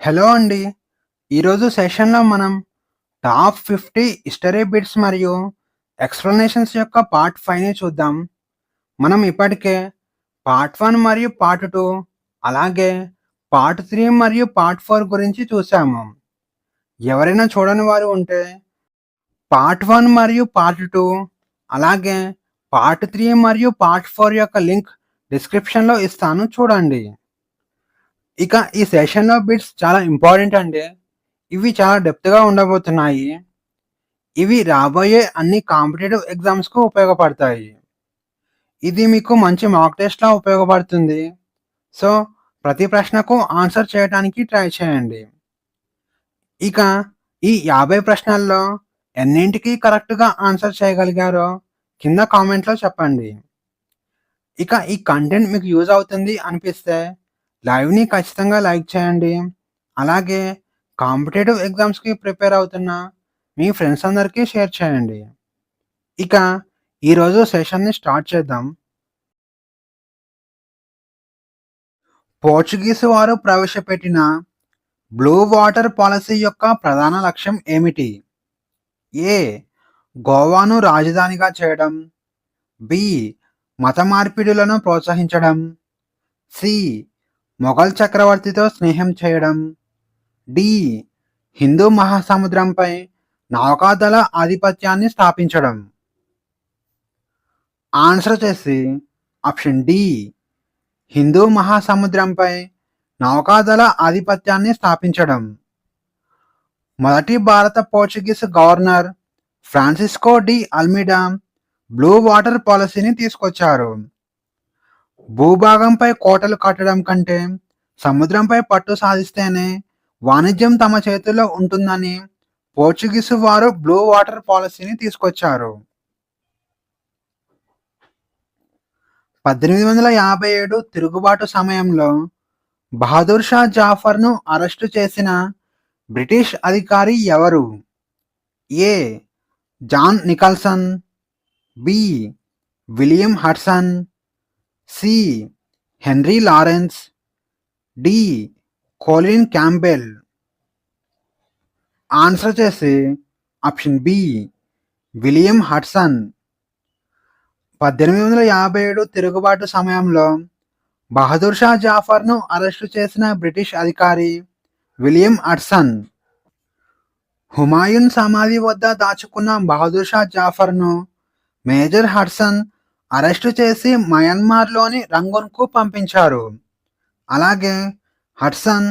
Hello అండి. ఈరోజు సెషన్‌లో మనం టాప్ 50 హిస్టరీ బిట్స్ మరియు ఎక్స్‌ప్లనేషన్స్ యొక్క పార్ట్ 5ని చూద్దాం. మనం ఇప్పటికే పార్ట్ 1 మరియు పార్ట్ 2 అలాగే పార్ట్ 3 మరియు పార్ట్ 4 గురించి చూసాము. ఎవరైనా చూడని వారు ఉంటే పార్ట్ 1 మరియు పార్ట్ 2 అలాగే పార్ట్ 3 మరియు పార్ట్ 4 యొక్క లింక్ డిస్క్రిప్షన్‌లో ఇస్తాను చూడండి. ఇక ఈ సెషన్‌లో బిట్స్ చాలా ఇంపార్టెంట్ అండి. ఇవి చాలా డెప్త్‌గా ఉండబోతున్నాయి. ఇవి రాబోయే అన్ని కాంపిటీటివ్ ఎగ్జామ్స్‌కు ఉపయోగపడతాయి. ఇది మీకు మంచి మాక్ టెస్ట్‌లా ఉపయోగపడుతుంది. సో, ప్రతి ప్రశ్నకు ఆన్సర్ చేయడానికి ట్రై చేయండి. ఇక ఈ 50 ప్రశ్నల్లో ఎన్నింటికి కరెక్ట్‌గా ఆన్సర్ చేయగలిగారో కింద కామెంట్‌లో చెప్పండి. ఇక ఈ కంటెంట్ మీకు యూజ్ అవుతుంది అనిపిస్తే లైవ్‌ని ఖచ్చితంగా లైక్ చేయండి. అలాగే కాంపిటీటివ్ ఎగ్జామ్స్‌కి ప్రిపేర్ అవుతున్న మీ ఫ్రెండ్స్ అందరికీ షేర్ చేయండి. ఇక ఈరోజు సెషన్‌ని స్టార్ట్ చేద్దాం. పోర్చుగీసు వారు ప్రవేశపెట్టిన బ్లూ వాటర్ పాలసీ యొక్క ప్రధాన లక్ష్యం ఏమిటి? ఏ. గోవాను రాజధానిగా చేయడం. బి. మత మార్పిడులను ప్రోత్సహించడం. సి. మొఘల్ చక్రవర్తితో స్నేహం చేయడం. డి. హిందూ మహాసముద్రంపై నౌకాదళ ఆధిపత్యాన్ని స్థాపించడం. ఆన్సర్ వచ్చేసి ఆప్షన్ డి. హిందూ మహాసముద్రంపై నౌకాదళ ఆధిపత్యాన్ని స్థాపించడం. మొదటి భారత Portuguese governor Francisco de Almeida blue water పాలసీని తీసుకొచ్చారు. భూభాగంపై కోటలు కట్టడం కంటే సముద్రంపై పట్టు సాధిస్తేనే వాణిజ్యం తమ చేతుల్లో ఉంటుందని పోర్చుగీసు వారు బ్లూ వాటర్ పాలసీని తీసుకొచ్చారు. 1857 తిరుగుబాటు సమయంలో బహదూర్ షా జాఫర్ను అరెస్టు చేసిన బ్రిటిష్ అధికారి ఎవరు? A. John Nicholson. B. William Hudson. C. Henry Lawrence. D. Colin Campbell. Answer చేసి ఆప్షన్ బి. William Hudson. 1857 తిరుగుబాటు సమయంలో బహదూర్ షా జాఫర్ను అరెస్టు చేసిన బ్రిటిష్ అధికారి విలియం హడ్సన్. హుమాయూన్ సమాధి వద్ద దాచుకున్న బహదూర్ షా జాఫర్ను మేజర్ హడ్సన్ అరెస్టు చేసి మయన్మార్లోని రంగూన్కు పంపించారు. అలాగే హడ్సన్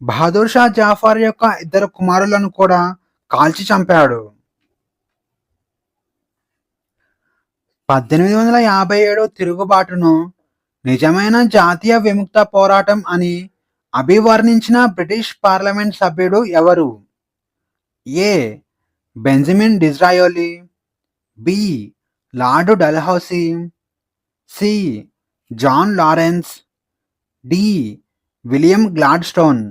బహదూర్ షా జాఫర్ యొక్క ఇద్దరు కుమారులను కూడా కాల్చి చంపాడు. 1857 తిరుగుబాటును నిజమైన జాతీయ విముక్త పోరాటం అని అభివర్ణించిన బ్రిటిష్ పార్లమెంట్ సభ్యుడు ఎవరు? A. Benjamin Disraeli. B. Lord Dalhousie. C. John Lawrence. D. William Gladstone.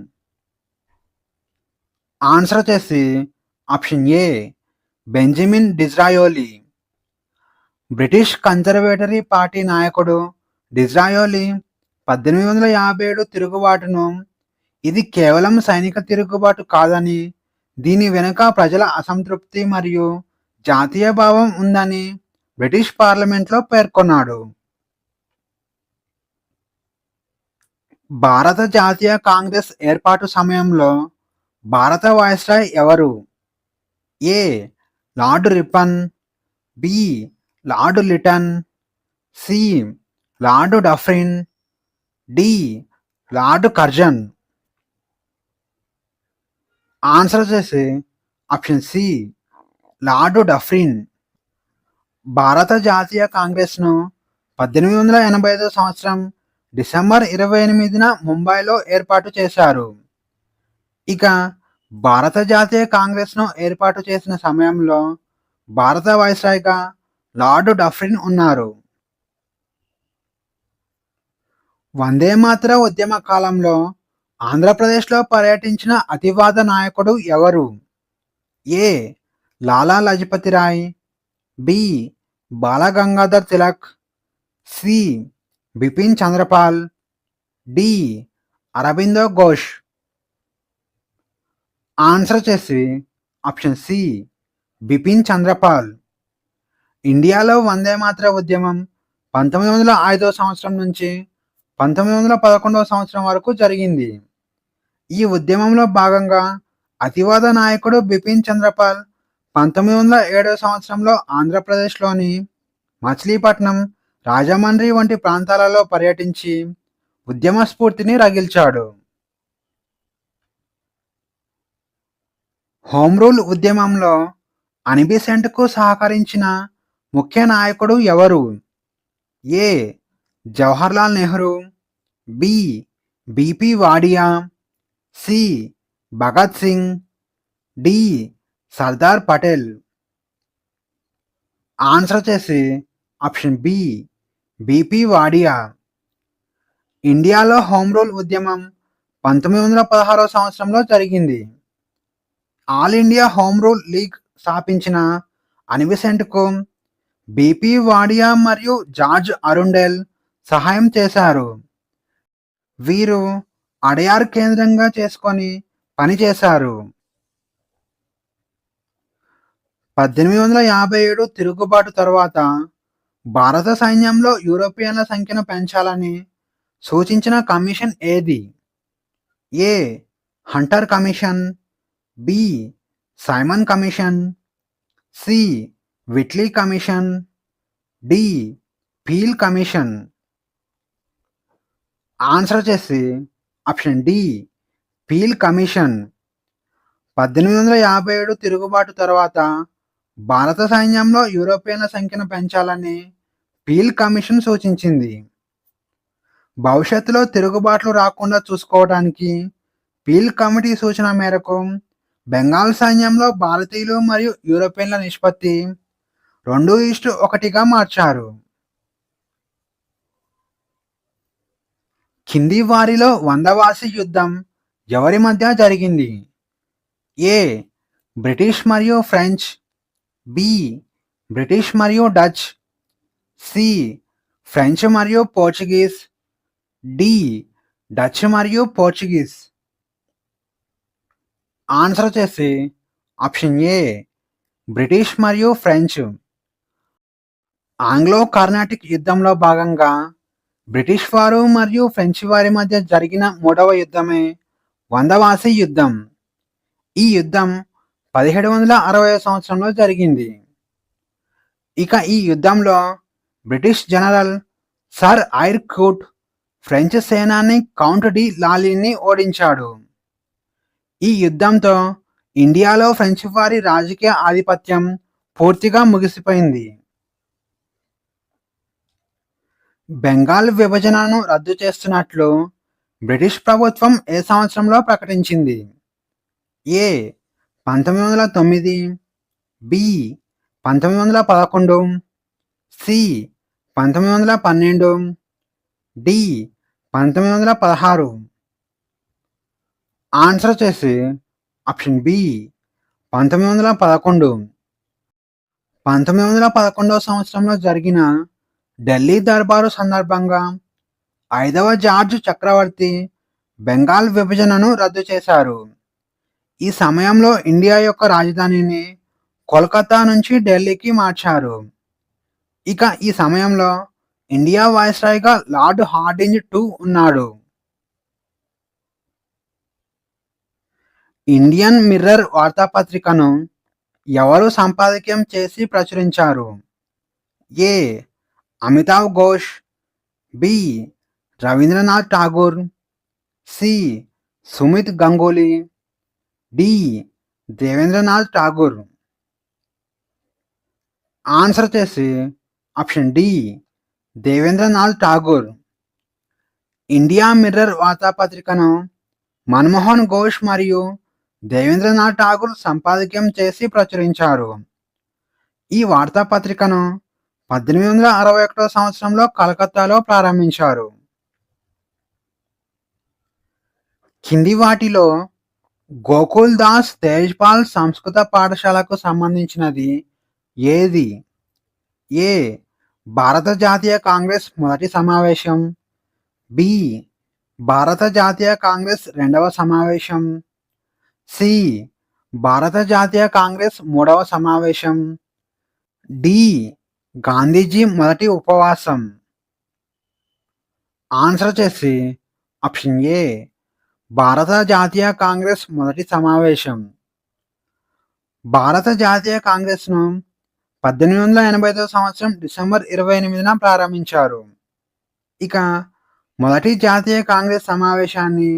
Answer వచ్చేసి option A. Benjamin Disraeli. British conservatory party నాయకుడు డిజ్రాయోలి 1857 తిరుగుబాటును ఇది కేవలం సైనిక తిరుగుబాటు కాదని, దీని వెనుక ప్రజల అసంతృప్తి మరియు జాతీయ భావం ఉందని బ్రిటిష్ పార్లమెంట్లో పేర్కొన్నాడు. భారత జాతీయ కాంగ్రెస్ ఏర్పాటు సమయంలో భారత వైస్రాయ్ ఎవరు? A. Lord Ripon. B. Lord Lytton. C. Lord Dufferin. D. Lord Curzon. Answer వచ్చేసి ఆప్షన్ సి. Lord Dufferin. భారత జాతీయ కాంగ్రెస్ను 1885 సంవత్సరం డిసెంబర్ 28న ముంబైలో ఏర్పాటు చేశారు. ఇక భారత జాతీయ కాంగ్రెస్ను ఏర్పాటు చేసిన సమయంలో భారత వైస్రాయ్గా లార్డ్ డఫ్రిన్ ఉన్నారు. వందే మాతర ఉద్యమ కాలంలో ఆంధ్రప్రదేశ్లో పర్యటించిన అతివాద నాయకుడు ఎవరు? A. Lala Lajpat Rai. B. Balgangadhar Tilak. C. Bipin Chandrapal. D. Aurobindo Ghosh. Answer వచ్చేసి ఆప్షన్ సి బిపిన్ చంద్రపాల్. ఇండియాలో వందే మాతర ఉద్యమం 1905 సంవత్సరం నుంచి 1911 సంవత్సరం వరకు జరిగింది. ఈ ఉద్యమంలో భాగంగా అతివాద నాయకుడు బిపిన్ చంద్రపాల్ 1907 సంవత్సరంలో ఆంధ్రప్రదేశ్లోని మచిలీపట్నం, రాజమండ్రి వంటి ప్రాంతాలలో పర్యటించి ఉద్యమ స్ఫూర్తిని రగిల్చాడు. హోమ్ రూల్ ఉద్యమంలో అనిబిసెంట్కు సహకరించిన ముఖ్య నాయకుడు ఎవరు? A Jawaharlal Nehru, B BP Wadia, C Bhagat Singh, D Sardar Patel. Answer వచ్చేసి ఆప్షన్ బి బిపి వాడియా. ఇండియాలో హోమ్ రూల్ ఉద్యమం 1916 సంవత్సరంలో జరిగింది. All India home rule league స్థాపించిన అనిబిసెంట్కు బిపి వాడియా మరియు జార్జ్ అరుండెల్ సహాయం చేశారు. వీరు అడయార్ కేంద్రంగా చేసుకొని పనిచేశారు. 1857 తిరుగుబాటు తర్వాత భారత సైన్యంలో యూరోపియన్ల సంఖ్యను పెంచాలని సూచించిన కమిషన్ ఏది? A Hunter commission, B Simon commission, C Whitley commission, D Peel commission. Answer వచ్చేసి ఆప్షన్ డి పీల్ కమిషన్. 1857 తిరుగుబాటు తర్వాత భారత సైన్యంలో యూరోపియన్ల సంఖ్యను పెంచాలని పీల్ కమిషన్ సూచించింది. భవిష్యత్తులో తిరుగుబాట్లు రాకుండా చూసుకోవడానికి పీల్ కమిటీ సూచన మేరకు బెంగాల్ సైన్యంలో భారతీయులు మరియు యూరోపియన్ల నిష్పత్తి 2:1గా మార్చారు. కింది వారిలో వందవాసి యుద్ధం ఎవరి మధ్య జరిగింది? ఏ బ్రిటిష్ మరియు ఫ్రెంచ్, బి బ్రిటిష్ మరియు డచ్, సి ఫ్రెంచ్ మరియు పోర్చుగీస్, డి డచ్ మరియు పోర్చుగీస్. ఆన్సర్ వచ్చేసి ఆప్షన్ ఏ బ్రిటిష్ మరియు ఫ్రెంచ్. ఆంగ్లో కర్ణాటిక్ యుద్ధంలో భాగంగా బ్రిటిష్ వారు మరియు ఫ్రెంచ్ వారి మధ్య జరిగిన మూడవ యుద్ధమే వందవాసి యుద్ధం. ఈ యుద్ధం 1760 సంవత్సరంలో జరిగింది. ఇక ఈ యుద్ధంలో British general sir Eyre Coote French సేనాని కౌంట్ డి లాలీని ఓడించాడు. ఈ యుద్ధంతో ఇండియాలో ఫ్రెంచ్ వారి రాజకీయ ఆధిపత్యం పూర్తిగా ముగిసిపోయింది. బెంగాల్ విభజనను రద్దు చేస్తున్నట్లు బ్రిటిష్ ప్రభుత్వం ఏ సంవత్సరంలో ప్రకటించింది? ఏ 1909, బి 1911, సి 1912, డి 1916. ఆన్సర్ వచ్చేసి ఆప్షన్ బి 1911. 1911 సంవత్సరంలో జరిగిన ఢిల్లీ దర్బారు సందర్భంగా 5వ జార్జ్ చక్రవర్తి బెంగాల్ విభజనను రద్దు చేశారు. ఈ సమయంలో ఇండియా యొక్క రాజధానిని కోల్కతా నుంచి ఢిల్లీకి మార్చారు. ఇక ఈ సమయంలో ఇండియా వాయిస్రాయ్గా లార్డ్ హార్డింజ్ II ఉన్నాడు. ఇండియన్ మిర్రర్ వార్తాపత్రికను ఎవరు సంపాదకీయం చేసి ప్రచురించారు? A Amitav Ghosh, B Rabindranath Tagore, C Sumit Ganguly, D Debendranath Tagore. Answer వచ్చేసి option D Debendranath Tagore. India Mirror వార్తాపత్రికను మన్మోహన్ ఘోష్ మరియు దేవేంద్రనాథ్ ఠాగూర్ సంపాదకీయం చేసి ప్రచురించారు. ఈ వార్తాపత్రికను 1861 సంవత్సరంలో కలకత్తాలో ప్రారంభించారు. కింది వాటిలో గోకుల్ దాస్ తేజ్పాల్ సంస్కృత పాఠశాలకు సంబంధించినది ఏది? ఏ భారత జాతీయ కాంగ్రెస్ మొదటి సమావేశం, బి భారత జాతీయ కాంగ్రెస్ రెండవ సమావేశం. సి. భారత జాతీయ కాంగ్రెస్ మూడవ సమావేశం. డి. గాంధీజీ మొదటి ఉపవాసం. ఆన్సర్ వచ్చేసి ఆప్షన్ ఏ భారత జాతీయ కాంగ్రెస్ మొదటి సమావేశం. భారత జాతీయ కాంగ్రెస్ను 1885 సంవత్సరం డిసెంబర్ 28న ప్రారంభించారు. ఇక మొదటి జాతీయ కాంగ్రెస్ సమావేశాన్ని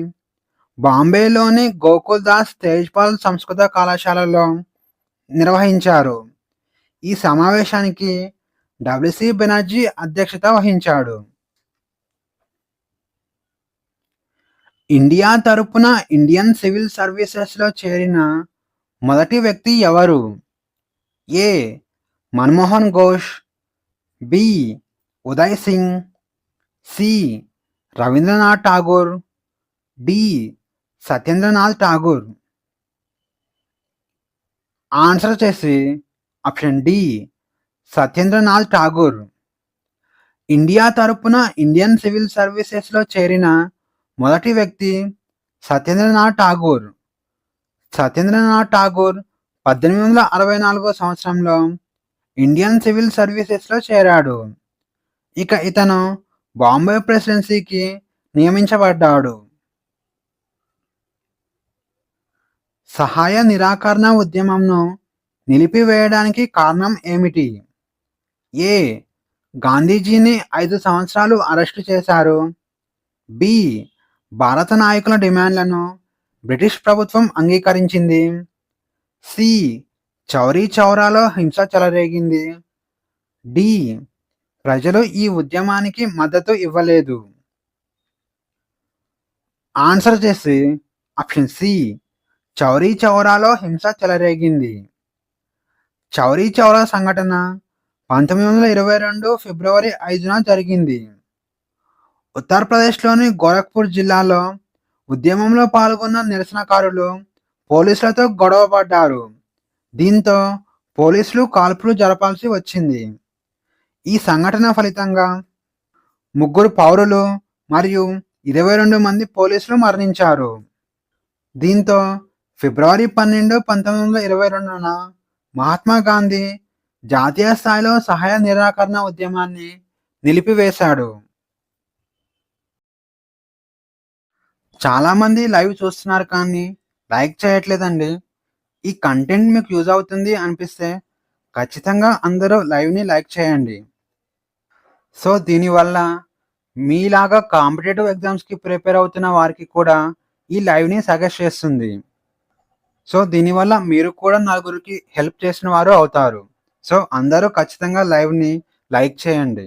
బాంబేలోని గోకుల్ దాస్ తేజ్పాల్ సంస్కృత కళాశాలలో నిర్వహించారు. ఈ సమావేశానికి డబ్ల్యూసి బెనర్జీ అధ్యక్షత వహించాడు. ఇండియా తరపున ఇండియన్ సివిల్ సర్వీసెస్లో చేరిన మొదటి వ్యక్తి ఎవరు? A. Manmohan Ghosh. B. Uday Singh. C. Rabindranath Tagore. D. Satyendranath Tagore. Answer వచ్చేసి option D Satyendranath Tagore. India తరపున ఇండియన్ సివిల్ సర్వీసెస్లో చేరిన మొదటి వ్యక్తి సత్యేంద్రనాథ్ ఠాగూర్. సత్యేంద్రనాథ్ ఠాగూర్ 1864 సంవత్సరంలో ఇండియన్ సివిల్ సర్వీసెస్లో చేరాడు. ఇక ఇతను బాంబే ప్రెసిడెన్సీకి నియమించబడ్డాడు. సహాయ నిరాకరణ ఉద్యమంను నిలిపివేయడానికి కారణం ఏమిటి? ఏ. గాంధీజీని 5 సంవత్సరాలు అరెస్టు చేశారు. బి. భారత నాయకుల డిమాండ్లను బ్రిటిష్ ప్రభుత్వం అంగీకరించింది. సి. చౌరీ చౌరాలో హింస చెలరేగింది. డి. ప్రజలు ఈ ఉద్యమానికి మద్దతు ఇవ్వలేదు. ఆన్సర్ చేసి ఆప్షన్ సి చౌరీ చౌరాలో హింస చెలరేగింది. చౌరీ చౌరా సంఘటన 1922 ఫిబ్రవరి 5న జరిగింది. ఉత్తరప్రదేశ్లోని గోరఖ్పూర్ జిల్లాలో ఉద్యమంలో పాల్గొన్న నిరసనకారులు పోలీసులతో గొడవపడ్డారు. దీంతో పోలీసులు కాల్పులు జరపాల్సి వచ్చింది. ఈ సంఘటన ఫలితంగా 3 పౌరులు మరియు 22 మంది పోలీసులు మరణించారు. దీంతో ఫిబ్రవరి 12, 1922న మహాత్మా గాంధీ జాతీయ స్థాయిలో సహాయ నిరాకరణ ఉద్యమాన్ని నిలిపివేశాడు. చాలామంది లైవ్ చూస్తున్నారు కానీ లైక్ చేయట్లేదండి. ఈ కంటెంట్ మీకు యూజ్ అవుతుంది అనిపిస్తే ఖచ్చితంగా అందరూ లైవ్ని లైక్ చేయండి. సో దీనివల్ల మీలాగా కాంపిటేటివ్ ఎగ్జామ్స్కి ప్రిపేర్ అవుతున్న వారికి కూడా ఈ లైవ్ని సజెస్ట్ చేస్తుంది. సో దీనివల్ల మీరు కూడా నలుగురికి హెల్ప్ చేసిన వారు అవుతారు. సో అందరూ ఖచ్చితంగా లైవ్ని లైక్ చేయండి.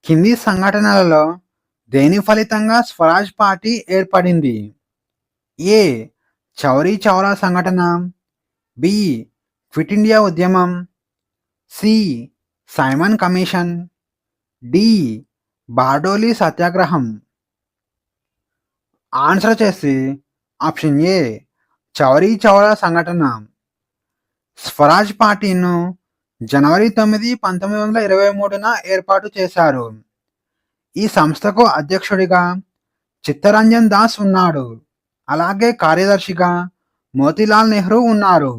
కింది సంఘటనలలో దేని ఫలితంగా స్వరాజ్ పార్టీ ఏర్పడింది? ఏ. చౌరీ చౌరా సంఘటన. బి. క్విట్ ఇండియా ఉద్యమం. C. Simon Commission. D. Bardoli సత్యాగ్రహం. ఆన్సర్ చేసి ఆప్షన్ ఏ చౌరీ చౌరా సంఘటన. స్వరాజ్ పార్టీను జనవరి 9, 1923న ఏర్పాటు చేశారు. ఈ సంస్థకు అధ్యక్షుడిగా చిత్తరంజన్ దాస్ ఉన్నాడు. అలాగే కార్యదర్శిగా మోతీలాల్ నెహ్రూ ఉన్నారు.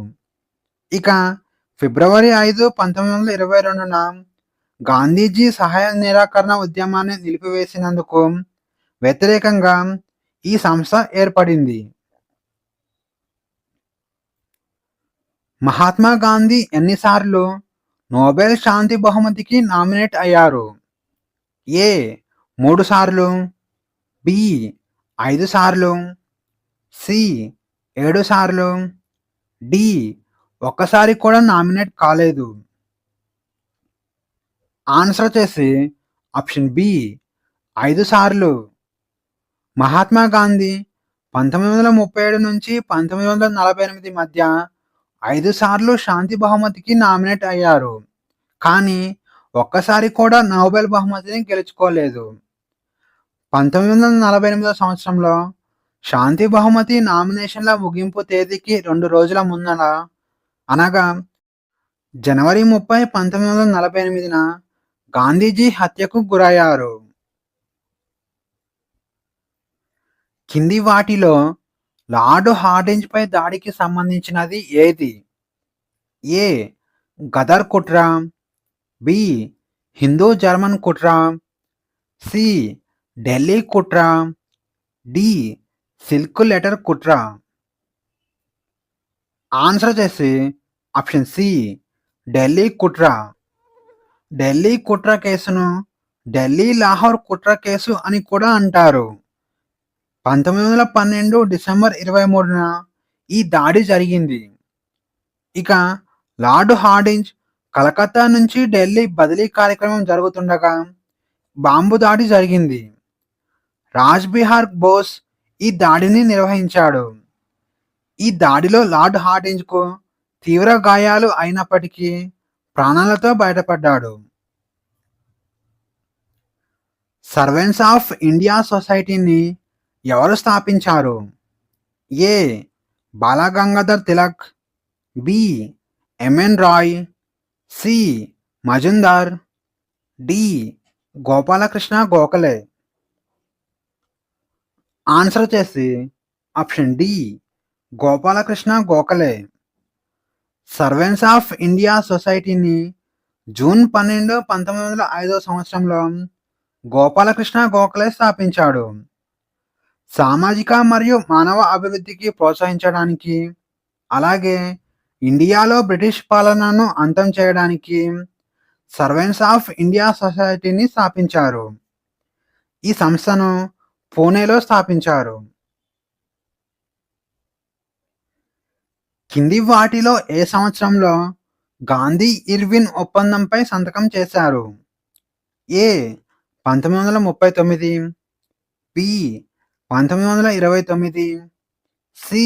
ఇక ఫిబ్రవరి 5, 1922న గాంధీజీ సహాయ నిరాకరణ ఉద్యమాన్ని నిలిపివేసినందుకు వ్యతిరేకంగా ఈ సంస్థ ఏర్పడింది. మహాత్మా గాంధీ ఎన్నిసార్లు నోబెల్ శాంతి బహుమతికి నామినేట్ అయ్యారు? ఏ. 3 సార్లు. బి. 5 సార్లు. సి. 7 సార్లు. డి. ఒక్కసారి కూడా నామినేట్ కాలేదు. ఆన్సర్ వచ్చేసి ఆప్షన్ బి 5 సార్లు. మహాత్మా గాంధీ 1937 నుంచి 1948 మధ్య 5 సార్లు శాంతి బహుమతికి నామినేట్ అయ్యారు. కానీ ఒక్కసారి కూడా నోబెల్ బహుమతిని గెలుచుకోలేదు. 1948 సంవత్సరంలో శాంతి బహుమతి నామినేషన్ల ముగింపు తేదీకి 2 రోజుల ముందర అనగా జనవరి 30, 1948న గాంధీజీ హత్యకు గురయ్యారు. కింది వాటిలో లార్డ్ హార్డింజ్పై దాడికి సంబంధించినది ఏది? ఏ గదర్ కుట్ర, బి హిందూ జర్మన్ కుట్ర, సి ఢిల్లీ కుట్ర, డి సిల్క్ లెటర్ కుట్ర. ఆన్సర్ వచ్చేసి ఆప్షన్ సి ఢిల్లీ కుట్ర. ఢిల్లీ కుట్ర కేసును ఢిల్లీ లాహోర్ కుట్ర కేసు అని కూడా అంటారు. 1912 డిసెంబర్ 23న ఈ దాడి జరిగింది. ఇక లార్డ్ హార్డింజ్ కలకత్తా నుంచి ఢిల్లీ బదిలీ కార్యక్రమం జరుగుతుండగా బాంబు దాడి జరిగింది. రాజ్ బిహార్ బోస్ ఈ దాడిని నిర్వహించాడు. ఈ దాడిలో లార్డ్ హార్డింజ్కు తీవ్ర గాయాలు అయినప్పటికీ ప్రాణాలతో బయటపడ్డాడు. సర్వెంట్స్ ఆఫ్ ఇండియా సొసైటీని ఎవరు స్థాపించారు? A Balgangadhar Tilak, B MN Roy, C Majumdar, D Gopalkrishna Gokhale. Answer వచ్చేసి option D Gopalkrishna Gokhale. Servants of India సొసైటీని జూన్ 12, 1905 సంవత్సరంలో గోపాలకృష్ణ గోఖలే స్థాపించాడు. సామాజిక మరియు మానవ అభివృద్ధికి ప్రోత్సహించడానికి, అలాగే ఇండియాలో బ్రిటిష్ పాలనను అంతం చేయడానికి సర్వెంట్స్ ఆఫ్ ఇండియా సొసైటీని స్థాపించారు. ఈ సంస్థను పూణేలో స్థాపించారు. కింది వాటిలో ఏ సంవత్సరంలో గాంధీ ఇర్విన్ ఒప్పందంపై సంతకం చేశారు? ఏ 1939, బి 1929, సి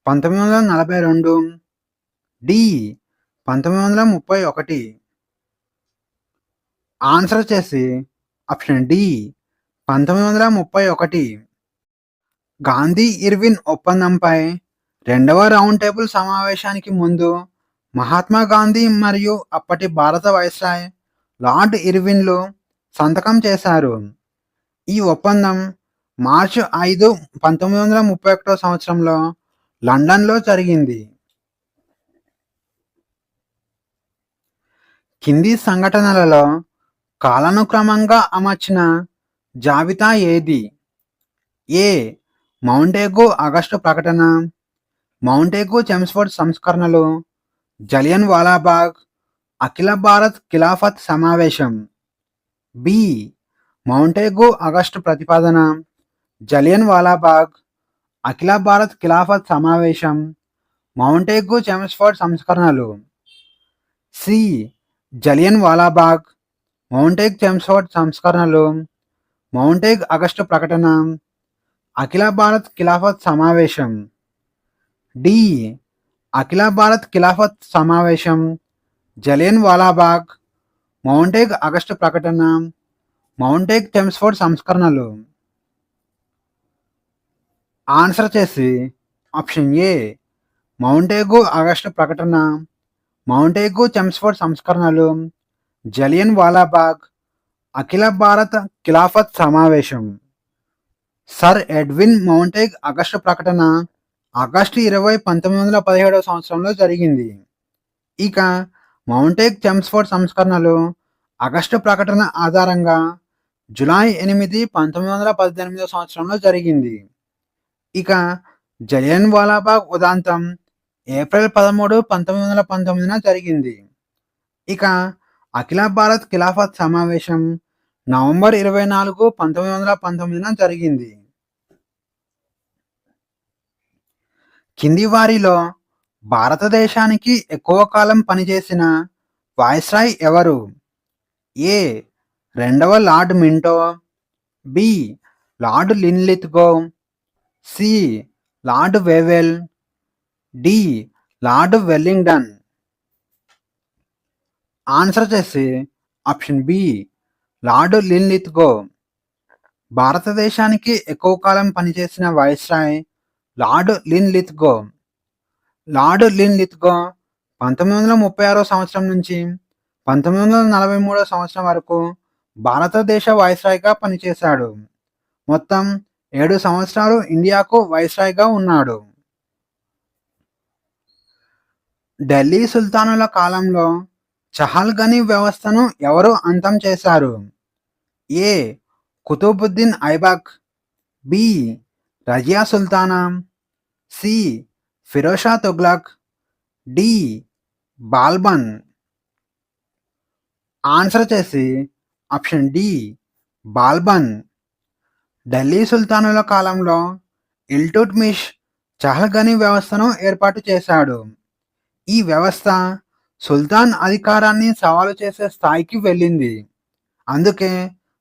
1942, డి 1931. ఆన్సర్ వచ్చేసి ఆప్షన్ డి 1931. గాంధీ ఇర్విన్ ఒప్పందంపై రెండవ రౌండ్ టేబుల్ సమావేశానికి ముందు మహాత్మా గాంధీ మరియు అప్పటి భారత వైస్రాయ్ లార్డ్ ఇర్విన్లు సంతకం చేశారు. ఈ ఒప్పందం మార్చి 5, 1931 సంవత్సరంలో లండన్లో జరిగింది. కింది సంఘటనలలో కాలానుక్రమంగా అమర్చిన జాబితా ఏది? ఏ మౌంటేగు ఆగస్టు ప్రకటన, మౌంటేగు చెమ్స్ఫోర్డ్ సంస్కరణలు, జలియన్ వాలాబాగ్, అఖిల భారత్ ఖిలాఫత్ సమావేశం. బి మౌంటేగు ఆగస్టు ప్రతిపాదన, జలియన్ వాలాబాగ్, అఖిల భారత్ ఖిలాఫత్ సమావేశం, మౌంటేగు చెమ్స్ఫోర్డ్ సంస్కరణలు. సి జలియన్ వాలాబాగ్, మౌంటేగ్ చెమ్స్ఫోర్డ్ సంస్కరణలు, మౌంటేగ్ ఆగస్టు ప్రకటన, అఖిల భారత్ ఖిలాఫత్ సమావేశం. డి అఖిల భారత్ ఖిలాఫత్ సమావేశం, జలియన్ వాలాబాగ్, మౌంటేగ్ ఆగస్టు ప్రకటన, మౌంటేగ్ చెమ్స్ఫోర్డ్ సంస్కరణలు. ఆన్సర్ చేసి ఆప్షన్ ఏ మౌంటేగు ఆగస్టు ప్రకటన, మౌంటేగు చెమ్స్ఫోర్డ్ సంస్కరణలు, జలియన్ వాలాబాగ్, అఖిల భారత ఖిలాఫత్ సమావేశం. సర్ ఎడ్విన్ మౌంటేగ్ ఆగస్టు ప్రకటన ఆగస్టు 20, 1917 సంవత్సరంలో జరిగింది. ఇక మౌంటేగ్ చెమ్స్ఫోర్డ్ సంస్కరణలు ఆగస్టు ప్రకటన ఆధారంగా జూలై 8, 1918 సంవత్సరంలో జరిగింది. ఇక జలియన్ వాలాబాగ్ ఉదంతం ఏప్రిల్ 13, 1919 జరిగింది. ఇక అఖిల భారత్ ఖిలాఫత్ సమావేశం నవంబర్ 24, 1919 జరిగింది. కింది వారిలో భారతదేశానికి ఎక్కువ కాలం పనిచేసిన వాయిస్రాయ్ ఎవరు? ఏ రెండవ Lord Minto, B Lord Linlithgow, C Lord Wavell, D Lord Wellington. Answer చేసి ఆప్షన్ బి లార్డ్ లిన్లిత్గో. భారతదేశానికి ఎక్కువ కాలం పనిచేసిన viceroy Lord Linlithgow. Lord Linlithgow 1936 సంవత్సరం నుంచి 1943 సంవత్సరం వరకు భారతదేశ వైస్రాయ్గా పనిచేశాడు. మొత్తం 7 సంవత్సరాలు ఇండియాకు వైస్రాయ్గా ఉన్నాడు. ఢిల్లీ సుల్తానుల కాలంలో చహల్గనీ వ్యవస్థను ఎవరు అంతం చేశారు? A. Qutbuddin Aibak, B. Razia Sultana, C. Firoz Shah Tughlaq, D. Balban. Answer చేసి ఆప్షన్ డి బాల్బన్. ఢిల్లీ సుల్తానుల కాలంలో ఇల్టుట్మిష్ చహల్గనీ వ్యవస్థను ఏర్పాటు చేశాడు. ఈ వ్యవస్థ సుల్తాన్ అధికారాన్ని సవాలు చేసే స్థాయికి వెళ్ళింది. అందుకే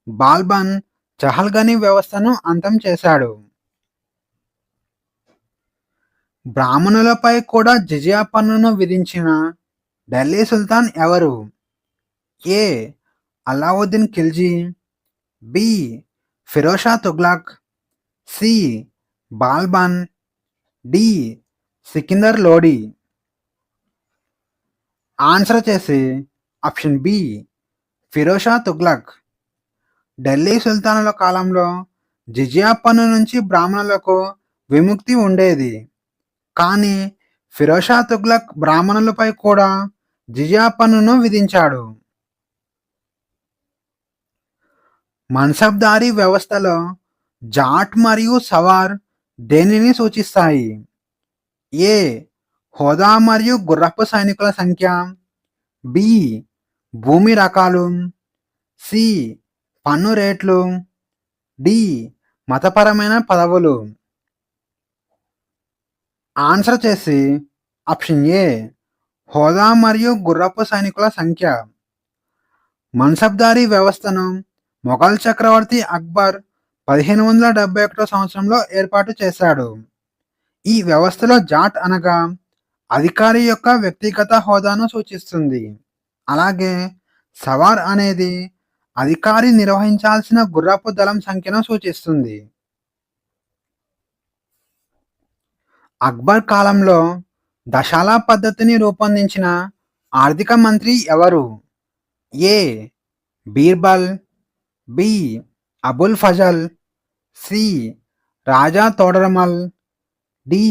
బాల్బన్ చహల్గనీ వ్యవస్థను అంతం చేశాడు. బ్రాహ్మణులపై కూడా జిజియా పన్నును విధించిన ఢిల్లీ సుల్తాన్ ఎవరు? A. Alauddin Khilji, B. Firoz Shah Tughlaq, C. Balban, D. Sikandar Lodi. Answer చేసి ఆప్షన్ బి ఫిరోజ్ షా తుగ్లక్. ఢిల్లీ సుల్తానుల కాలంలో జిజియా పన్ను నుంచి బ్రాహ్మణులకు విముక్తి ఉండేది. కానీ ఫిరోజ్ షా తుగ్లక్ బ్రాహ్మణులపై కూడా జిజియా పన్నును విధించాడు. మన్సబ్దారీ వ్యవస్థలో జాట్ మరియు సవార్ దేనిని సూచిస్తాయి? ఏ. హోదా మరియు గుర్రపు సైనికుల సంఖ్య, బి. భూమి రకాలు, సి. పన్ను రేట్లు, డి. మతపరమైన పదవులు. ఆన్సర్ చేసి ఆప్షన్ ఏ హోదా మరియు గుర్రపు సైనికుల సంఖ్య. మన్సబ్దారీ వ్యవస్థను మొఘల్ చక్రవర్తి అక్బర్ 1571 సంవత్సరంలో ఏర్పాటు చేశాడు. ఈ వ్యవస్థలో జాట్ అనగా అధికారి యొక్క వ్యక్తిగత హోదాను సూచిస్తుంది. అలాగే సవార్ అనేది అధికారి నిర్వహించాల్సిన గుర్రపు దళం సంఖ్యను సూచిస్తుంది. అక్బర్ కాలంలో దశాలా పద్ధతిని రూపొందించిన ఆర్థిక మంత్రి ఎవరు? ఏ. బీర్బల్, బి. అబుల్ ఫజల్, సి. రాజా తోడరమల్, డి.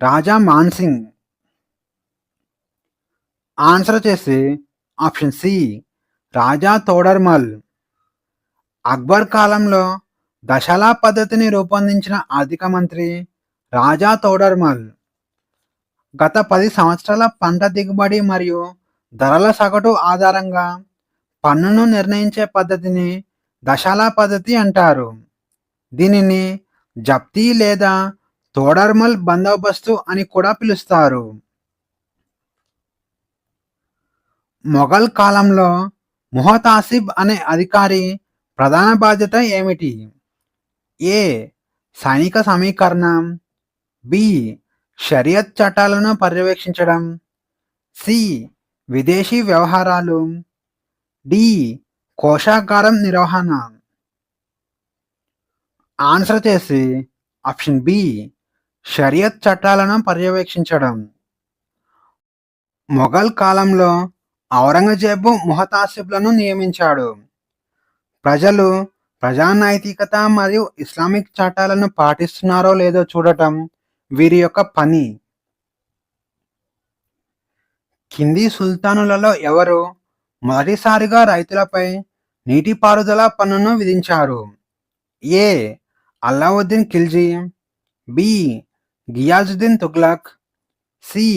రాజా మాన్సింగ్. ఆన్సర్ చేసి ఆప్షన్ సి రాజా తోడర్మల్. అక్బర్ కాలంలో దశాలా పద్ధతిని రూపొందించిన ఆర్థిక మంత్రి రాజా తోడర్మల్. గత 10 సంవత్సరాల పంట దిగుబడి మరియు ధరల సగటు ఆధారంగా పన్నును నిర్ణయించే పద్ధతిని దశాలా పద్ధతి అంటారు. దీనిని జప్తీ లేదా తోడర్మల్ బందోబస్తు అని కూడా పిలుస్తారు. మొఘల్ కాలంలో ముహతాసిబ్ అనే అధికారి ప్రధాన బాధ్యత ఏమిటి? ఏ. సైనిక సమీకరణ, బి. షరియత్ చట్టాలను పర్యవేక్షించడం, సి. విదేశీ వ్యవహారాలు, డి. కోశాగారం నిర్వహణ. ఆన్సర్ చేసి ఆప్షన్ బి షరియత్ చట్టాలను పర్యవేక్షించడం. మొఘల్ కాలంలో ఔరంగజేబు ముహతాసిబ్లను నియమించాడు. ప్రజలు ప్రజానైతికత మరియు ఇస్లామిక్ చట్టాలను పాటిస్తున్నారో లేదో చూడటం వీరి యొక్క పని. కింది సుల్తానులలో ఎవరు మొదటిసారిగా రైతులపై నీటిపారుదల పన్నును విధించారు? A. Alauddin Khilji, B. Ghiyasuddin Tughlaq, C.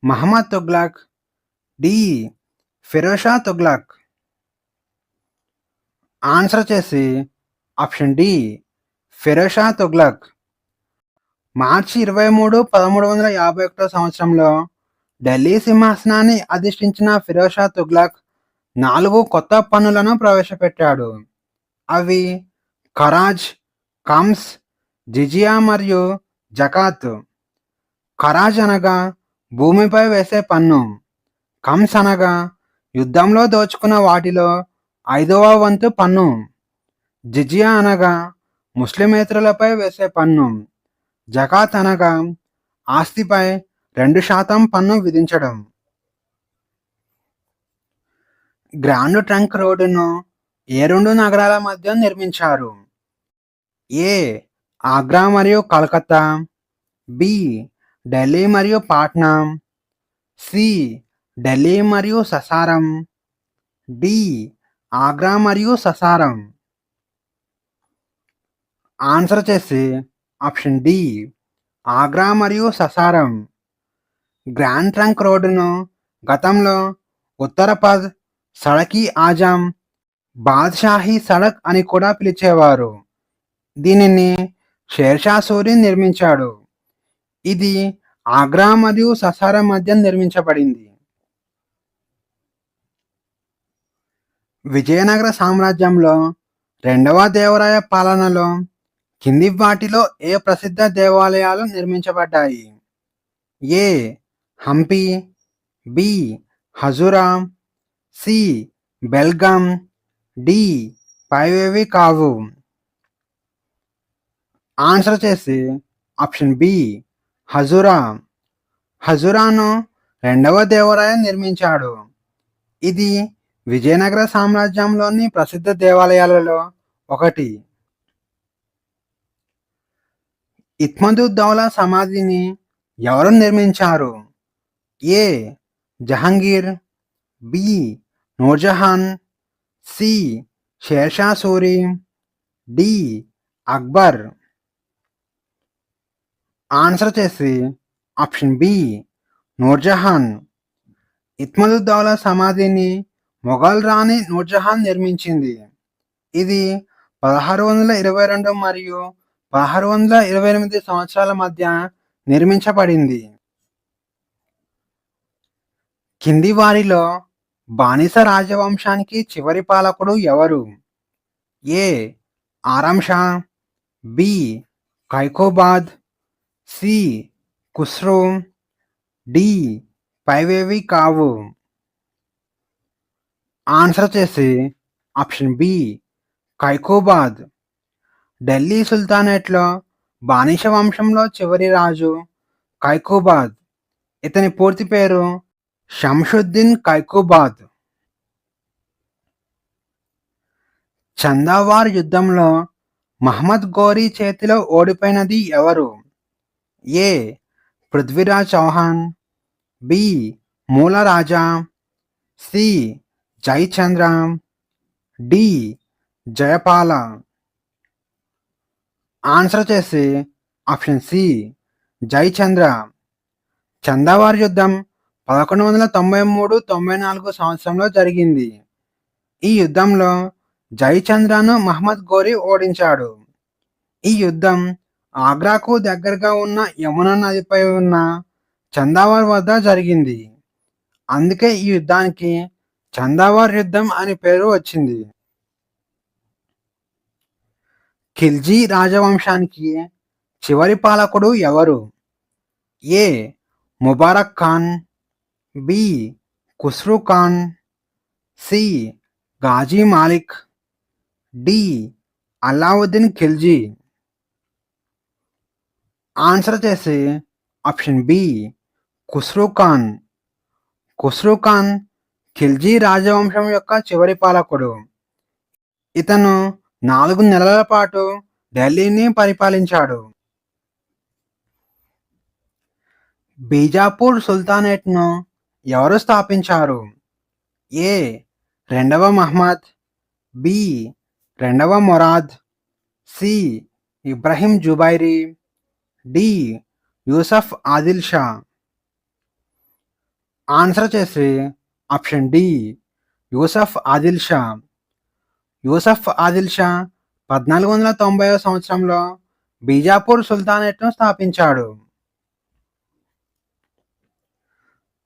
Muhammad Tughlaq, D. Firoz Shah Tughlaq. Answer చేసి ఆప్షన్ డి ఫిరోజ్ షా తుగ్లక్. మార్చి 23, 1351 సంవత్సరంలో ఢిల్లీ సింహాసనాన్ని అధిష్ఠించిన ఫిరోజ్ షా తుగ్లక్ 4 కొత్త పన్నులను ప్రవేశపెట్టాడు. అవి ఖరాజ్, కమ్స్, జిజియా మరియు జకాత్. ఖరాజ్ అనగా భూమిపై వేసే పన్ను. కమ్స్ అనగా యుద్ధంలో దోచుకున్న వాటిలో 5వ వంతు పన్ను. జిజియా అనగా ముస్లిమేతరులపై వేసే పన్ను. జకాత్ అనగా ఆస్తిపై 2% పన్ను విధించడం. గ్రాండ్ ట్రంక్ రోడ్డును ఏ 2 నగరాల మధ్య నిర్మించారు? ఏ. ఆగ్రా మరియు కలకత్తా, బి ఢిల్లీ మరియు పాట్నా, సి ఢిల్లీ మరియు ససారం, డి ఆగ్రా మరియు ససారం. ఆన్సర్ వచ్చేసి ఆప్షన్ డి ఆగ్రా మరియు ససారం. గ్రాండ్ ట్రంక్ రోడ్డును గతంలో ఉత్తరపథ్, సడక్ ఆజం, బాద్షాహీ సడక్ అని కూడా పిలిచేవారు. దీనిని షేర్షా సూరి నిర్మించాడు. ఇది ఆగ్రా మరియు ససారం మధ్య నిర్మించబడింది. విజయనగర సామ్రాజ్యంలో రెండవ దేవరాయ పాలనలో కింది వాటిలో ఏ ప్రసిద్ధ దేవాలయాలు నిర్మించబడ్డాయి? ఏ హంపి, బి హజురా, సి బెల్గాం, డి పైవేవి కావు. ఆన్సర్ వచ్చేసి ఆప్షన్ బి హజురా. హజురాను రెండవ దేవరాయ నిర్మించాడు. ఇది విజయనగర సామ్రాజ్యంలోని ప్రసిద్ధ దేవాలయాలలో ఒకటి. ఇత్మదుద్దౌలా సమాధిని ఎవరు నిర్మించారు? A Jahangir, B Nurjahan, C Shershah Suri, D Akbar. Answer వచ్చేసి ఆప్షన్ బి నూర్జహాన్. ఇత్మదుద్దౌలా సమాధిని మొఘల్ రాణి నూర్జహాన్ నిర్మించింది. ఇది 1622 మరియు 1628 సంవత్సరాల మధ్య నిర్మించబడింది. కింది వారిలో బానిస రాజవంశానికి చివరి పాలకుడు ఎవరు? A Aram Shah, B Kaiqubad, C Khusro, D పైవేవి కావు. ఆన్సర్ వచ్చేసి ఆప్షన్ బి కైకోబాద్. ఢిల్లీ సుల్తానేట్లో బానిస వంశంలో చివరి రాజు కైకోబాద్. ఇతని పూర్తి పేరు షంషుద్దీన్ కైకోబాద్. చందావార్ యుద్ధంలో మహమ్మద్ గోరీ చేతిలో ఓడిపోయినది ఎవరు? ఏ పృథ్వీరాజ్ చౌహాన్, బి మూల రాజా, సి జయచంద్ర, డి జయపాల. ఆన్సర్ వచ్చేసి ఆప్షన్ సి జయచంద్ర. చందావార్ యుద్ధం 1193-94 సంవత్సరంలో జరిగింది. ఈ యుద్ధంలో జయచంద్రను మహమ్మద్ గోరీ ఓడించాడు. ఈ యుద్ధం ఆగ్రాకు దగ్గరగా ఉన్న యమునా నదిపై ఉన్న చందావార్ వద్ద జరిగింది. అందుకే ఈ యుద్ధానికి చందావార్ యుద్ధం అని పేరు వచ్చింది. ఖిల్జీ రాజవంశానికి చివరి పాలకుడు ఎవరు? A Mubarak Khan, B Khusro Khan, C Ghazi Malik, D Alauddin Khilji. Answer చేసి ఆప్షన్ బి ఖుస్రూ ఖాన్. ఖుస్రూ ఖాన్ ఖిల్జీ రాజవంశం యొక్క చివరి పాలకుడు. ఇతను 4 నెలల పాటు ఢిల్లీని పరిపాలించాడు. బీజాపూర్ సుల్తానేట్ను ఎవరు స్థాపించారు? ఏ రెండవ మహ్మద్, బి రెండవ Murad, C Ibrahim Zubairi, D Yusuf Adil Shah. Answer చేసి ఆప్షన్ డి యూసఫ్ ఆదిల్ షా. యూసఫ్ ఆదిల్ షా 1490 సంవత్సరంలో బీజాపూర్ సుల్తానేట్ను స్థాపించాడు.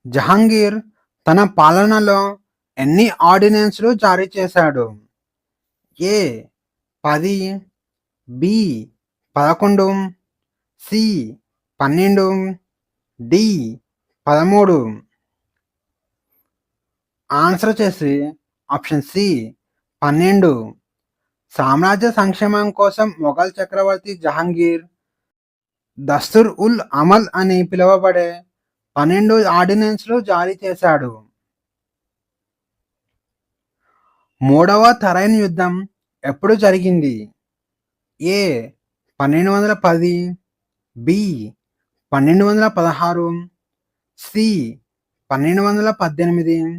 జహాంగీర్ తన పాలనలో ఎన్ని ఆర్డినెన్స్లు జారీ చేశాడు? ఏ 10, బి 11, సి 12, డి 13. ఆన్సర్ చేసి ఆప్షన్ సి 12. సామ్రాజ్య సంక్షేమం కోసం మొఘల్ చక్రవర్తి జహాంగీర్ దస్తూర్ ఉల్ అమల్ అని పిలువబడే 12 ఆర్డినెన్స్లు జారీ చేశాడు. మూడవ తరైన్ యుద్ధం ఎప్పుడు జరిగింది? ఏ 1210, బి 1216, సి 1218,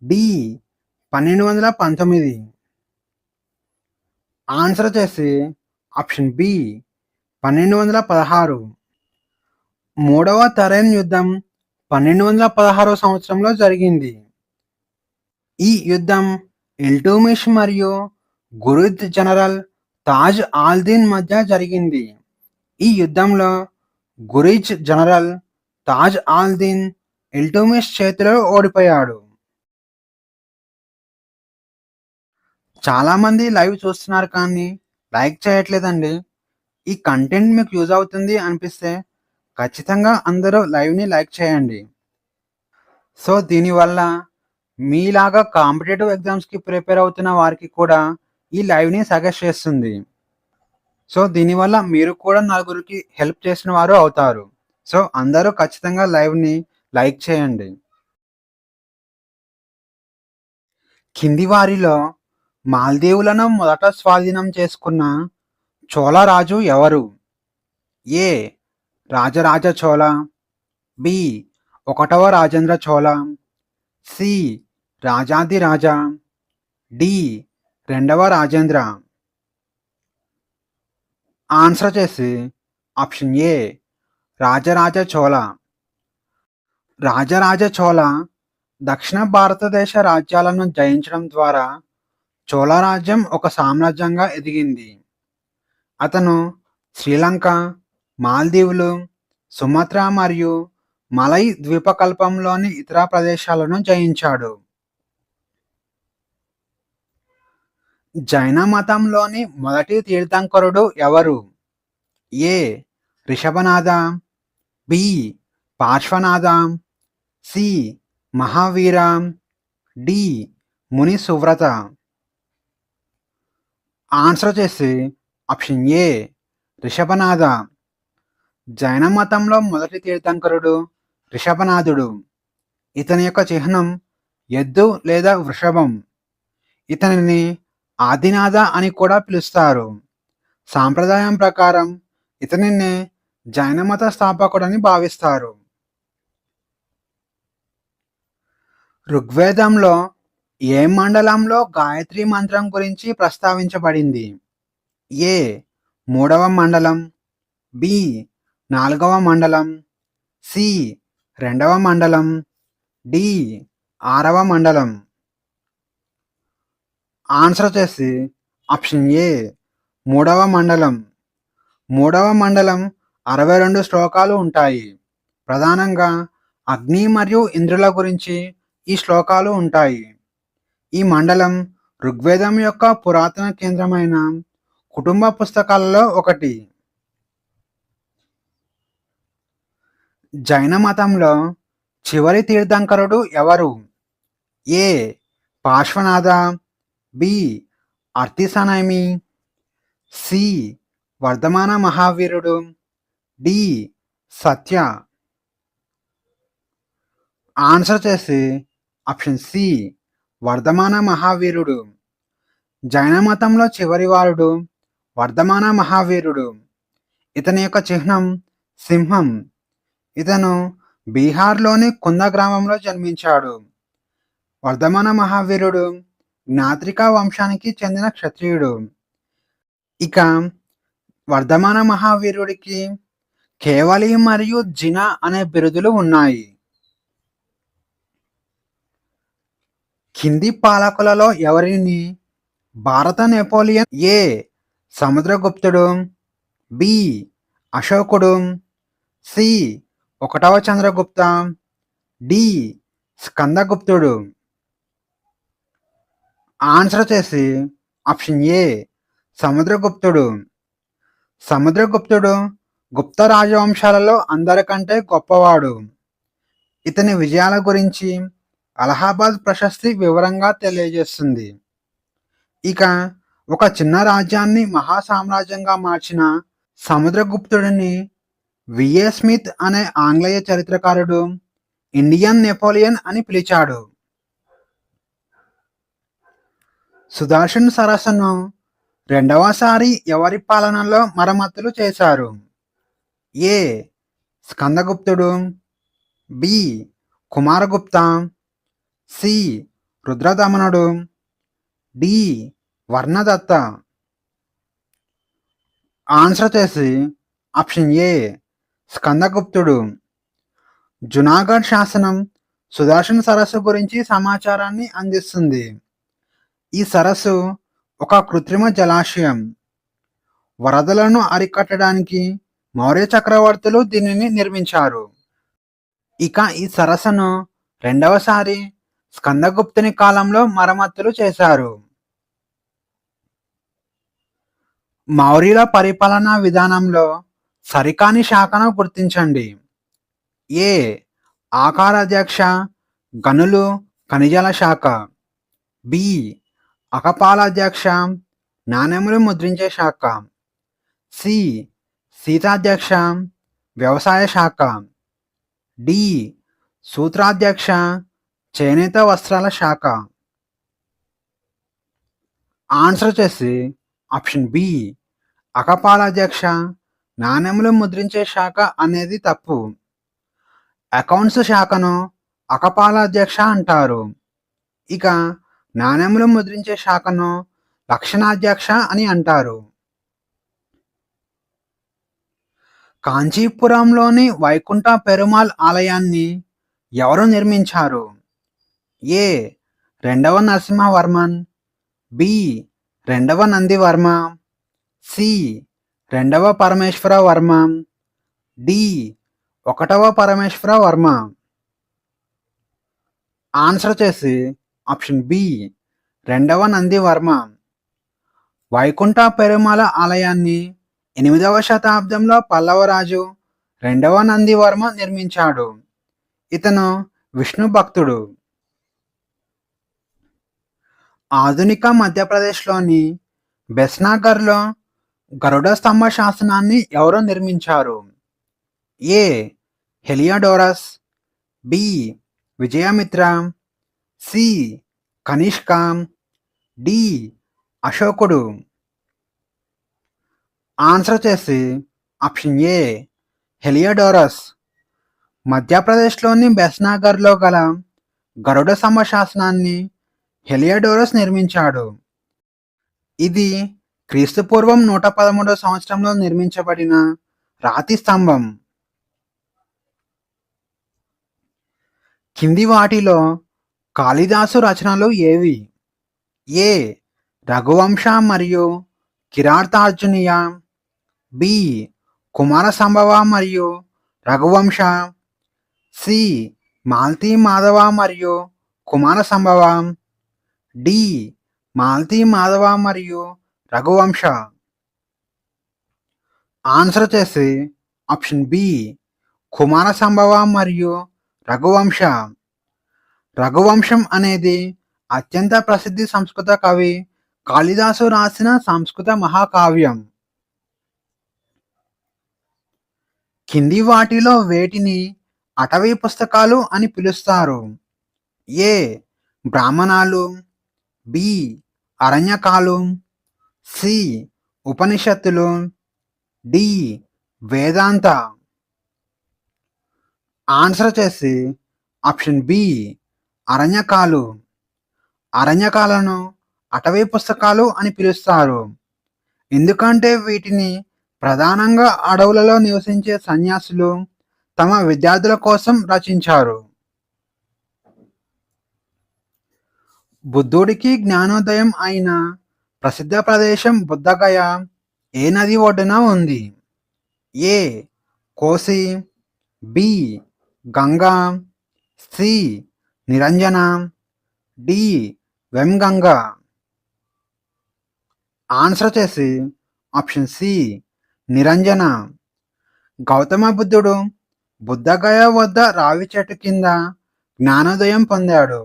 డి 1219. ఆన్సర్ వచ్చేసి ఆప్షన్ బి 1216. మూడవ తరైన్ యుద్ధం 1216 సంవత్సరంలో జరిగింది. ఈ యుద్ధం ఇల్టుమిష్ మరియు గురిద్ జనరల్ తాజ్ ఆల్-దిన్ మధ్య జరిగింది. ఈ యుద్ధంలో గురిజ్ జనరల్ తాజ్ ఆల్-దిన్ ఇల్టుమిష్ చేతిలో ఓడిపోయాడు. చాలామంది లైవ్ చూస్తున్నారు కానీ లైక్ చేయట్లేదండి. ఈ కంటెంట్ మీకు యూజ్ అవుతుంది అనిపిస్తే ఖచ్చితంగా అందరూ లైవ్ని లైక్ చేయండి. సో దీనివల్ల మీలాగా కాంపిటేటివ్ ఎగ్జామ్స్కి ప్రిపేర్ అవుతున్న వారికి కూడా ఈ లైవ్ని సజెస్ట్ చేస్తుంది. సో దీనివల్ల మీరు కూడా నలుగురికి హెల్ప్ చేసిన వారు అవుతారు. సో అందరూ ఖచ్చితంగా లైవ్ని లైక్ చేయండి. కింది వారిలో మాల్దీవులను మొదట స్వాధీనం చేసుకున్న చోళ రాజు ఎవరు? ఏ రాజరాజ చోళ, బి 1వ రాజేంద్ర చోళ, సి రాజాదిరాజ, డి 2వ రాజేంద్ర. ఆన్సర్ వచ్చేసి ఆప్షన్ ఏ రాజరాజ చోళ. రాజరాజ చోళ దక్షిణ భారతదేశ రాజ్యాలను జయించడం ద్వారా చోళ రాజ్యం ఒక సామ్రాజ్యంగా ఎదిగింది. అతను శ్రీలంక, మాల్దీవులు, సుమత్రా మరియు మలై ద్వీపకల్పంలోని ఇతర ప్రదేశాలను జయించాడు. జైన మతంలోని మొదటి తీర్థంకరుడు ఎవరు? A Rishabhanatha, B Parshvanatha, C Mahavira, D Muni Suvrata. Answer వచ్చేసి ఆప్షన్ ఏ రిషభనాథ. జైన మతంలో మొదటి తీర్థంకరుడు రిషభనాథుడు. ఇతని యొక్క చిహ్నం ఎద్దు లేదా వృషభం. ఇతనిని ఆదినాథ అని కూడా పిలుస్తారు. సాంప్రదాయం ప్రకారం ఇతనిని జైన మత స్థాపకుడని భావిస్తారు. ఋగ్వేదంలో ఏ మండలంలో గాయత్రి మంత్రం గురించి ప్రస్తావించబడింది? ఏ 3వ మండలం, బి 4వ మండలం, సి 2వ మండలం, డి 6వ మండలం. ఆన్సర్ వచ్చేసి ఆప్షన్ ఏ 3వ మండలం. 3వ మండలం 62 శ్లోకాలు ఉంటాయి. ప్రధానంగా అగ్ని మరియు ఇంద్రుల గురించి ఈ శ్లోకాలు ఉంటాయి. ఈ మండలం ఋగ్వేదం యొక్క పురాతన కేంద్రమైన కుటుంబ పుస్తకాలలో ఒకటి. జైన మతంలో చివరి తీర్థంకరుడు ఎవరు? ఏ పార్శ్వనాథ, బి అర్తిసనైమి, సి వర్ధమాన మహావీరుడు, డి సత్య. ఆన్సర్ చేసి ఆప్షన్ సి వర్ధమాన మహావీరుడు. జైన మతంలో చివరివారుడు వర్ధమాన మహావీరుడు. ఇతని యొక్క చిహ్నం సింహం. ఇతను బీహార్లోని కుంద గ్రామంలో జన్మించాడు. వర్ధమాన మహావీరుడు జ్ఞాత్రికా వంశానికి చెందిన క్షత్రియుడు. ఇక వర్ధమాన మహావీరుడికి కేవలి మరియు జిన అనే బిరుదులు ఉన్నాయి. కింది పాలకులలో ఎవరిని భారత నెపోలియన్? ఏ సముద్రగుప్తుడు, బి అశోకుడు, సి 1వ చంద్రగుప్త, డి స్కందగుప్తుడు. ఆన్సర్ వచ్చేసి ఆప్షన్ ఏ సముద్రగుప్తుడు. సముద్రగుప్తుడు గుప్త రాజవంశాలలో అందరికంటే గొప్పవాడు. ఇతని విజయాల గురించి అలహాబాద్ ప్రశస్తి వివరంగా తెలియజేస్తుంది. ఇక ఒక చిన్న రాజ్యాన్ని మహాసామ్రాజ్యంగా మార్చిన సముద్రగుప్తుడిని విఏ స్మిత్ అనే ఆంగ్లేయ చరిత్రకారుడు ఇండియన్ నెపోలియన్ అని పిలిచాడు. సుదర్శన్ సరస్సును రెండవసారి ఎవరి పాలనలో మరమ్మతులు చేశారు? ఏ. స్కందగుప్తుడు, బి. కుమారగుప్త, సి. రుద్రదమనుడు, డి. వర్ణదత్త. ఆన్సర్ చేసి ఆప్షన్ ఏ స్కందగుప్తుడు. జునాగఢ్ శాసనం సుదర్శన్ సరస్సు గురించి సమాచారాన్ని అందిస్తుంది. ఈ సరస్సు ఒక కృత్రిమ జలాశయం. వరదలను అరికట్టడానికి మౌర్య చక్రవర్తులు దీనిని నిర్మించారు. ఇక ఈ సరస్సును రెండవసారి స్కందగుప్తుని కాలంలో మరమ్మతులు చేశారు. మౌర్యుల పరిపాలనా విధానంలో సరికాని శాఖను గుర్తించండి. ఏ. ఆకారాధ్యక్ష, గనులు, ఖనిజాల శాఖ. బి. అకపాలాధ్యక్ష, నాణెములు ముద్రించే శాఖ. సి. శీతాధ్యక్ష, వ్యవసాయ శాఖ. డి. సూత్రాధ్యక్ష, చేనేత వస్త్రాల శాఖ. ఆన్సర్ చేసి ఆప్షన్ బి అకపాలాధ్యక్ష, నాణెములు ముద్రించే శాఖ అనేది తప్పు. అకౌంట్స్ శాఖను అకపాలాధ్యక్ష అంటారు. ఇక నాణెములు ముద్రించే శాఖను లక్షణాధ్యక్ష అని అంటారు. కాంచీపురంలోని వైకుంఠ పెరుమాళ్ ఆలయాన్ని ఎవరు నిర్మించారు? ఏ. రెండవ నరసింహవర్మన్, బి. రెండవ నందివర్మ, సి. రెండవ పరమేశ్వర వర్మ, డి. ఒకటవ పరమేశ్వర వర్మ. ఆన్సర్ చేసి ఆప్షన్ బి రెండవ నందివర్మ. వైకుంఠ పెరుమాళ ఆలయాన్ని 8వ శతాబ్దంలో పల్లవరాజు రెండవ నందివర్మ నిర్మించాడు. ఇతను విష్ణు భక్తుడు. ఆధునిక మధ్యప్రదేశ్లోని బెస్నాగర్లో గరుడ స్తంభ శాసనాన్ని ఎవరు నిర్మించారు? A. Heliodorus, B. Vijayamitra, C. Kanishka, D. అశోకుడు. ఆన్సర్ చేసి ఆప్షన్ ఏ హెలియోడోరస్. మధ్యప్రదేశ్లోని బెస్నాగర్లో గల గరుడ స్తంభ శాసనాన్ని హెలియోడోరస్ నిర్మించాడు. ఇది క్రీస్తుపూర్వం 113 సంవత్సరంలో నిర్మించబడిన రాతి స్తంభం. కింది వాటిలో కాళిదాసు రచనలు ఏవి? ఏ. రఘువంశ మరియు కిరాతార్జునీయ, బి. కుమార సంభవ మరియు రఘువంశ, సి. మాల్తీ మాధవ మరియు కుమార సంభవ, డి. మాల్తీ మాధవ మరియు రఘువంశ. ఆన్సర్ చేసి ఆప్షన్ బి కుమార సంభవ మరియు రఘువంశ. రఘువంశం అనేది అత్యంత ప్రసిద్ధి సంస్కృత కవి కాళిదాసు రాసిన సంస్కృత మహాకావ్యం. కింది వాటిలో వేటిని అటవీ పుస్తకాలు అని పిలుస్తారు? ఏ. బ్రాహ్మణాలు, బి. అరణ్యకాలు, సి. ఉపనిషత్తులు, డి. వేదాంత. ఆన్సర్ చేసి ఆప్షన్ బి అరణ్యకాలు. అరణ్యకాలను అటవీ పుస్తకాలు అని పిలుస్తారు. ఎందుకంటే వీటిని ప్రధానంగా అడవులలో నివసించే సన్యాసులు తమ విద్యార్థుల కోసం రచించారు. బుద్ధుడికి జ్ఞానోదయం అయిన ప్రసిద్ధ ప్రదేశం బుద్ధగయ ఏ నది ఒడ్డున ఉంది? ఏ. కోసి, బి. గంగా, సి. నిరంజన, డి. వెంగంగా. ఆన్సర్ చేసి ఆప్షన్ సి నిరంజన. గౌతమ బుద్ధుడు బుద్ధగయ వద్ద రావి చెట్టు కింద జ్ఞానోదయం పొందాడు.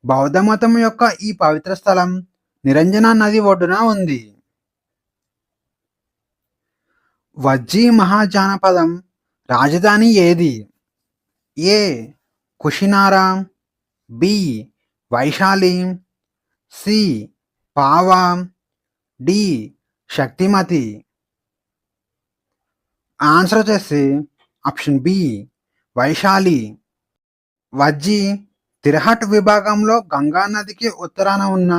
బౌద్ధ మతం యొక్క ఈ పవిత్ర స్థలం నిరంజన నది ఒడ్డున ఉంది. వజ్జీ మహాజానపదం రాజధాని ఏది? A. Kushinara, B. Vaishali, C. Pava, D Shaktimati. Answer వచ్చేసి ఆప్షన్ బి వైశాలి. వజ్జి తిరహట్ విభాగంలో గంగా నదికి ఉత్తరాన ఉన్న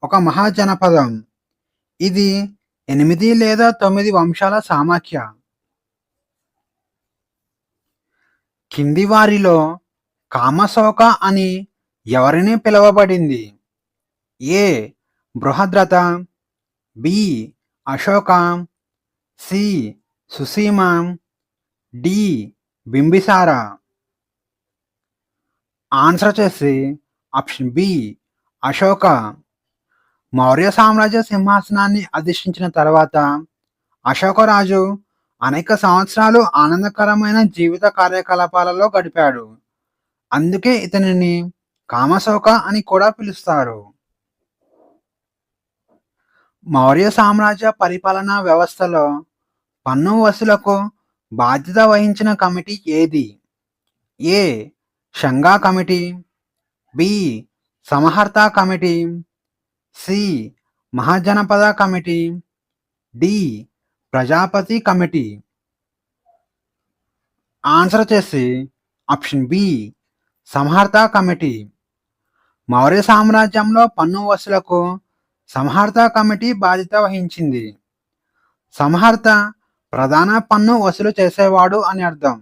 ఒక మహాజనపదం. ఇది 8 లేదా 9 వంశాల సమాఖ్య. కింది వారిలో కామశోక అని ఎవరిని పిలువబడింది? A Brihadratha, B Ashoka, C Susima, D Bimbisara. Answer వచ్చేసి ఆప్షన్ బి అశోక. మౌర్య సామ్రాజ్య సింహాసనాన్ని అధిష్ఠించిన తర్వాత అశోకరాజు అనేక సంవత్సరాలు ఆనందకరమైన జీవిత కార్యకలాపాలలో గడిపాడు. అందుకే ఇతనిని కామశోక అని కూడా పిలుస్తారు. మౌర్య సామ్రాజ్య పరిపాలనా వ్యవస్థలో పన్ను వసూలకు బాధ్యత వహించిన కమిటీ ఏది? A Shanga committee, B Samaharta committee, C Mahajanapada committee, D Prajapati committee. Answer వచ్చేసి option B Samaharta committee. Maurya సామ్రాజ్యంలో పన్ను వసూలకు సమహర్త కమిటీ బాధ్యత వహించింది. సమహర్త ప్రధాన పన్ను వసూలు చేసేవాడు అని అర్థం.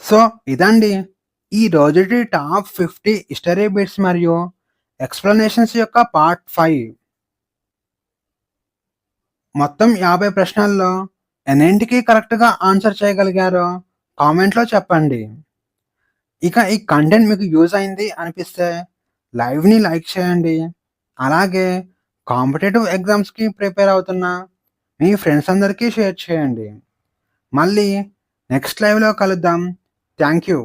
సో ఇదండి ఈ రోజుటి టాప్ 50 హిస్టరీ బిట్స్ మరియు ఎక్స్ప్లెనేషన్స్ యొక్క పార్ట్ 5. మొత్తం 50 ప్రశ్నల్లో ఎన్నింటికి కరెక్ట్గా ఆన్సర్ చేయగలిగారో కామెంట్లో చెప్పండి. ఇక ఈ కంటెంట్ మీకు యూజ్ అయింది అనిపిస్తే లైవ్ని లైక్ చేయండి. అలాగే కాంపిటేటివ్ ఎగ్జామ్స్కి ప్రిపేర్ అవుతున్న మీ ఫ్రెండ్స్ అందరికీ షేర్ చేయండి. మళ్ళీ నెక్స్ట్ లైవ్లో కలుద్దాం. Thank you.